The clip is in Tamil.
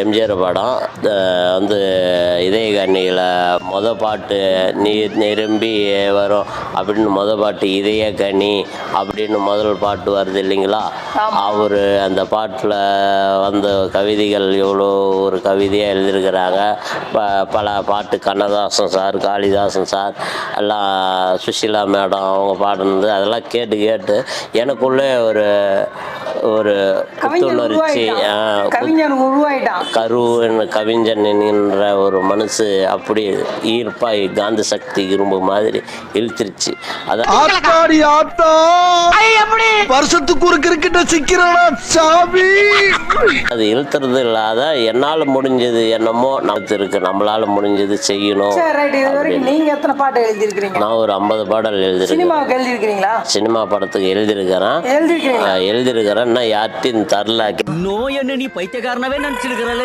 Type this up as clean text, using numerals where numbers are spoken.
எம்ஜிஆர் படம் வந்து இதய கண்ணியில் பாட்டு நீர் நிரம்பி வரும் அப்படின்னு பாட்டு இதய கனி அப்படின்னு முதல் பாட்டு வருது இல்லைங்களா. அவர் அந்த பாட்டில் வந்த கவிதைகள் எவ்வளோ ஒரு கவிதையாக எழுதியிருக்கிறாங்க. பல பாட்டு கண்ணதாசன் சார், காளிதாசன் சார் எல்லாம், சுஷீலா மேடம் அவங்க பாடுனது அதெல்லாம் கேட்டு கேட்டு எனக்குள்ளே ஒரு ஒரு புத்துணர்ச்சி, கவிஞன் என்கின்ற ஒரு மனசு அப்படி ஈர்ப்பாய் காந்த சக்தி இரும்பு மாதிரி இழுத்துருச்சு. வருஷத்துக்கு ஒரு கிரிக்கெட்ட சிக்கிறடா சாமி. அது இழுத்துறது இல்லாத என்னால முடிஞ்சது என்னமோ நமக்கு இருக்கு, நம்மளால முடிஞ்சது செய்யணும். நீங்க எத்தனை பாட்டு எழுதிருக்கீங்க? நான் ஒரு 50 பாடல் எழுதிருக்கேன். சினிமா படத்துக்கு எழுதிருக்கிறேன். இன்னும் யார்ட்டையும் தரல. நோய் என்ன நீ பைத்தியக்காரனவே நினைச்சிருக்கிறல்ல.